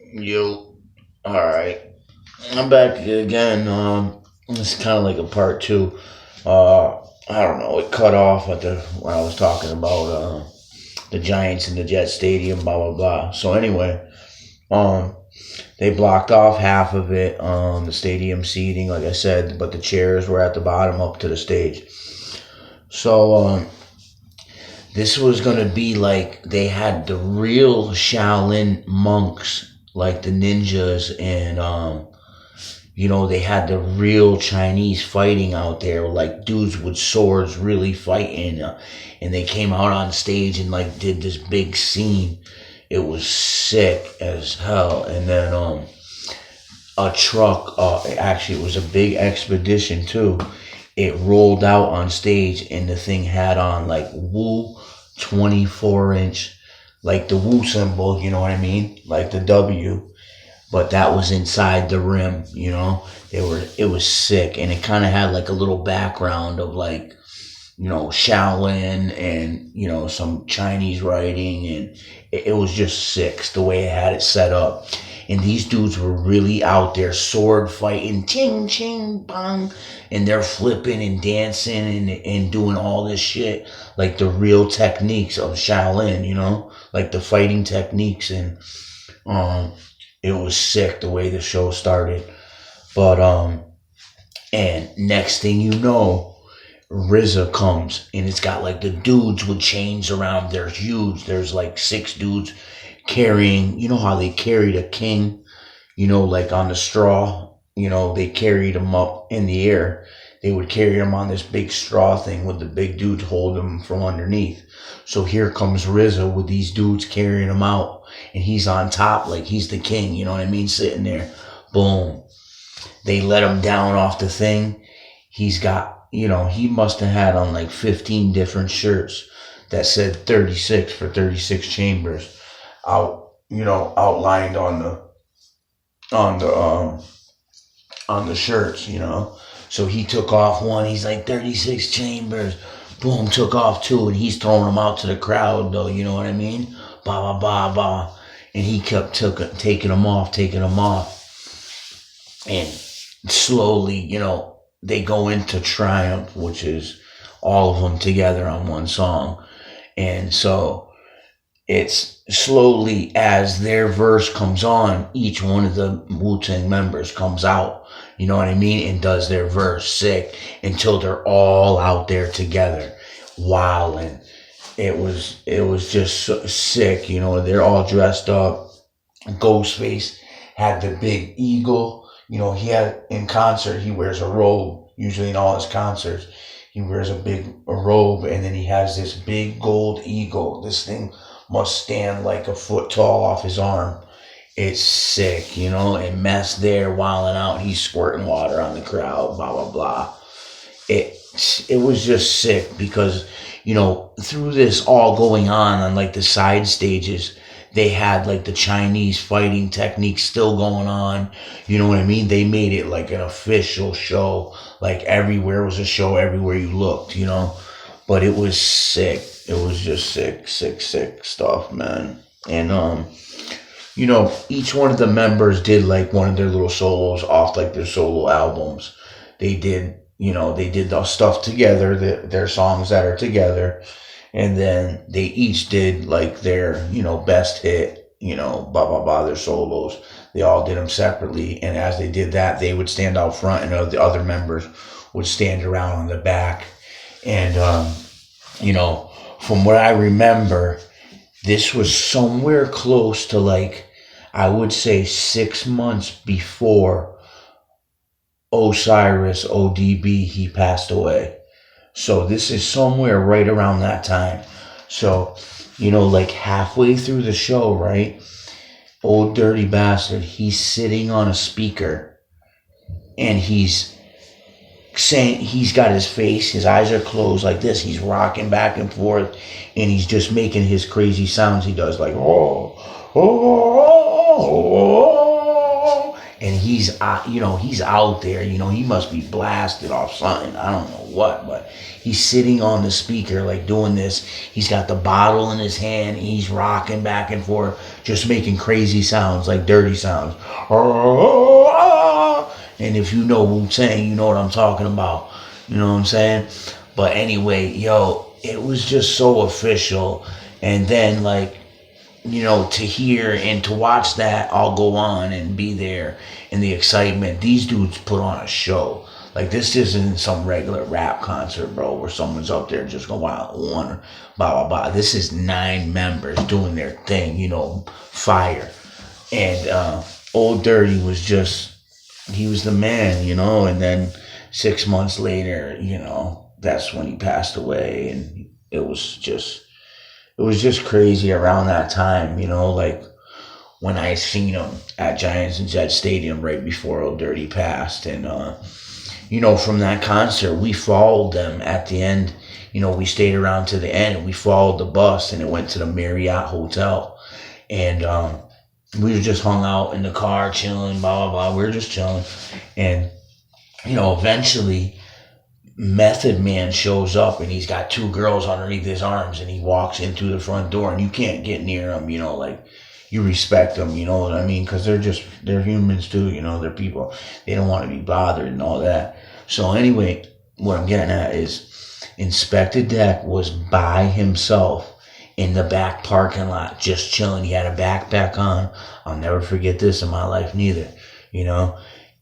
You alright. I'm back again. It's kind of like a part two. I don't know. It cut off at the when I was talking about the Giants and the Jet Stadium, blah blah blah. So anyway, um, they blocked off half of it, the stadium seating, like I said, but the chairs were at the bottom up to the stage. So this was gonna be like they had the real Shaolin monks, like the ninjas, and they had the real Chinese fighting out there, like dudes with swords really fighting, and they came out on stage and like did this big scene. It was sick as hell, and then a truck, actually it was a big expedition too. It rolled out on stage, and the thing had on like Woo 24-inch, like the Woo symbol, you know what I mean, like the W, but that was inside the rim, it was sick, and it kind of had like a little background of like, Shaolin and, some Chinese writing, and it was just sick the way it had it set up. And these dudes were really out there sword fighting, ching, ching, bang, and they're flipping and dancing and doing all this shit, like the real techniques of Shaolin, like the fighting techniques. And um, it was sick the way the show started. But and next thing you know, RZA comes, and it's got like the dudes with chains around. They're huge. There's like six dudes carrying. You know how they carried a king, like on the straw. They carried him up in the air. They would carry him on this big straw thing with the big dudes hold him from underneath. So here comes RZA with these dudes carrying him out, and he's on top like he's the king. You know what I mean? Sitting there, boom. They let him down off the thing. He's got, he must have had on like 15 different shirts that said 36 for 36 chambers outlined on the on the shirts. So he took off one. He's like 36 chambers. Boom, took off two, and he's throwing them out to the crowd, though. You know what I mean? Ba ba ba ba. And he kept taking them off, and slowly, they go into Triumph, which is all of them together on one song. And so it's slowly, as their verse comes on, each one of the Wu-Tang members comes out, you know what I mean, and does their verse sick until they're all out there together. Wow. And it was just so sick, they're all dressed up. Ghostface had the big eagle. He had in concert, he wears a robe. Usually in all his concerts, he wears a robe, and then he has this big gold eagle. This thing must stand like a foot tall off his arm. It's sick, and Mess there wilding out. He's squirting water on the crowd, blah, blah, blah. It was just sick because, through this all going on like the side stages, they had like the Chinese fighting techniques still going on. You know what I mean? They made it like an official show. Like everywhere was a show everywhere you looked, But it was sick. It was just sick, sick, sick stuff, man. And each one of the members did like one of their little solos off like their solo albums. They did, they did the stuff together, their songs that are together. And then they each did like their, best hit, blah, blah, blah, their solos. They all did them separately. And as they did that, they would stand out front, and the other members would stand around on the back. And, from what I remember, this was somewhere close to like, I would say 6 months before Osiris ODB, he passed away. So this is somewhere right around that time. So, like halfway through the show, right? Old Dirty Bastard, he's sitting on a speaker, and he's saying, he's got his eyes are closed like this. He's rocking back and forth, and he's just making his crazy sounds he does, like, oh, oh, oh, oh, and he's he's out there, he must be blasted off something, I don't know what, but he's sitting on the speaker like doing this. He's got the bottle in his hand, and he's rocking back and forth, just making crazy sounds, like dirty sounds. And if you know Wu Tang, you know what I'm talking about. You know what I'm saying? But anyway, it was just so official. And then, like, to hear and to watch that all go on and be there and the excitement. These dudes put on a show. Like, this isn't some regular rap concert, bro, where someone's up there just going wild on, blah, blah, blah. This is 9 members doing their thing, fire. And Old Dirty was he was the man, and then 6 months later, that's when he passed away. And it was just crazy around that time, like when I seen him at Giants and Jets Stadium right before Old Dirty passed. And, from that concert, we followed them at the end. We stayed around to the end, and we followed the bus, and it went to the Marriott Hotel. And we just hung out in the car, chilling, blah, blah, blah. We were just chilling. And, eventually Method Man shows up, and he's got 2 girls underneath his arms, and he walks in through the front door, and you can't get near him, like, you respect them, you know what I mean? Because they're humans too, they're people. They don't want to be bothered and all that. So anyway, what I'm getting at is Inspector Deck was by himself in the back parking lot, just chilling. He had a backpack on. I'll never forget this in my life neither,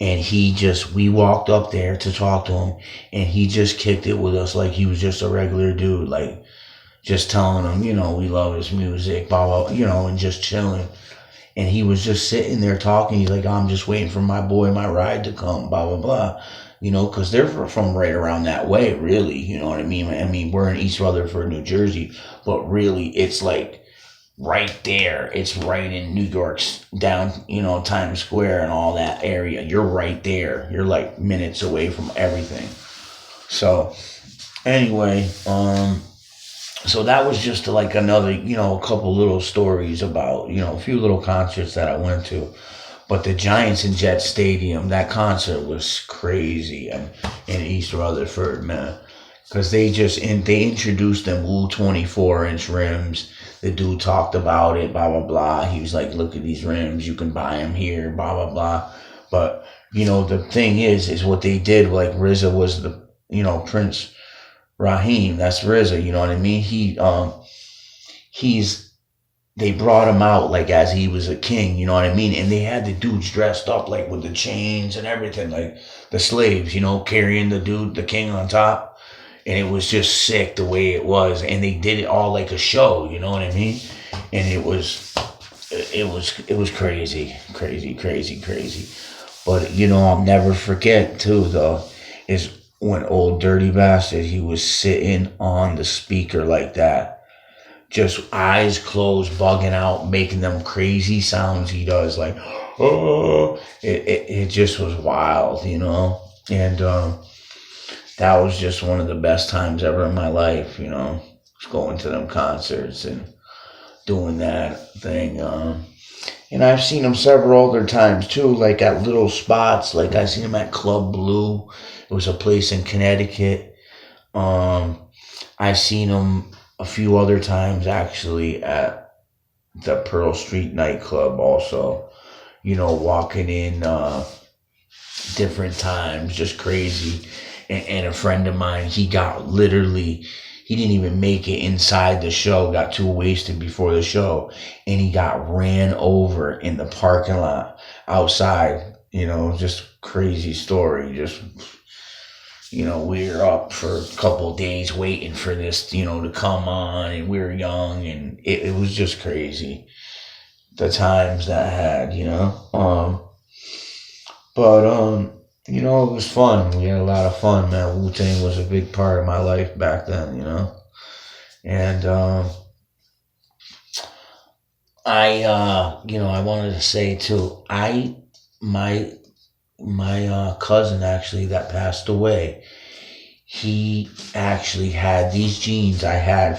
And we walked up there to talk to him, and he just kicked it with us like he was just a regular dude, like just telling him, we love his music, blah, blah, and just chilling. And he was just sitting there talking. He's like, I'm just waiting for my ride to come, blah, blah, blah. Because they're from right around that way, really, you know what I mean? I mean, we're in East Rutherford, New Jersey, but really it's like right there. It's right in New York's down, Times Square and all that area. You're right there. You're like minutes away from everything. So anyway, so that was just like another, a couple little stories about, a few little concerts that I went to. But the Giants and Jets Stadium, that concert was crazy in East Rutherford, man. Because they introduced them Wu 24-inch rims. The dude talked about it, blah, blah, blah. He was like, look at these rims. You can buy them here, blah, blah, blah. But, the thing is what they did, like RZA was the, Prince Raheem. That's RZA, you know what I mean? They brought him out like as he was a king, you know what I mean? And they had the dudes dressed up like with the chains and everything, like the slaves, carrying the king on top. And it was just sick the way it was. And they did it all like a show, you know what I mean? And it was crazy. But, I'll never forget too, though, is when Old Dirty Bastard, he was sitting on the speaker like that. Just eyes closed, bugging out, making them crazy sounds he does, like, oh, it just was wild, And that was just one of the best times ever in my life, going to them concerts and doing that thing. And I've seen him several other times too, like at little spots. Like I seen him at Club Blue. It was a place in Connecticut. I seen him a few other times actually at the Pearl Street nightclub also, walking in different times, just crazy. And a friend of mine, he didn't even make it inside the show, got too wasted before the show, and he got ran over in the parking lot outside, just crazy story, just... we were up for a couple of days waiting for this, to come on, and we were young, and it was just crazy. The times that I had, it was fun. We had a lot of fun, man. Wu-Tang was a big part of my life back then, And, I wanted to say too, my cousin actually that passed away, he actually had these jeans I had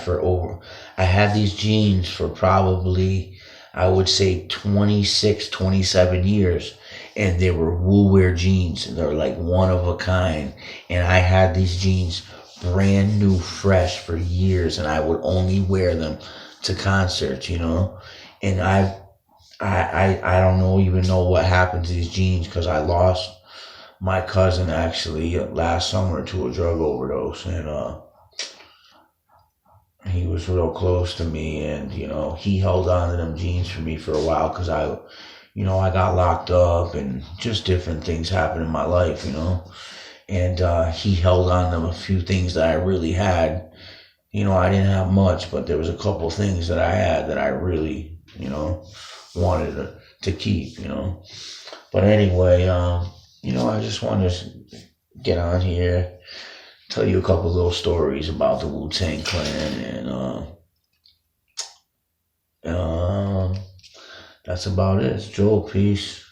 these jeans for probably, I would say 26, 27 years. and they were wool-wear jeans, and they're like one of a kind. And I had these jeans brand new, fresh for years, and I would only wear them to concerts, And I don't know even know what happened to these jeans because I lost my cousin actually last summer to a drug overdose, and he was real close to me, and he held on to them jeans for me for a while because I got locked up and just different things happened in my life, and he held on to a few things that I really had. I didn't have much, but there was a couple things that I had that I really, wanted to keep, But anyway, I just wanted to get on here, tell you a couple little stories about the Wu-Tang Clan, and that's about it. It's Joel. Peace.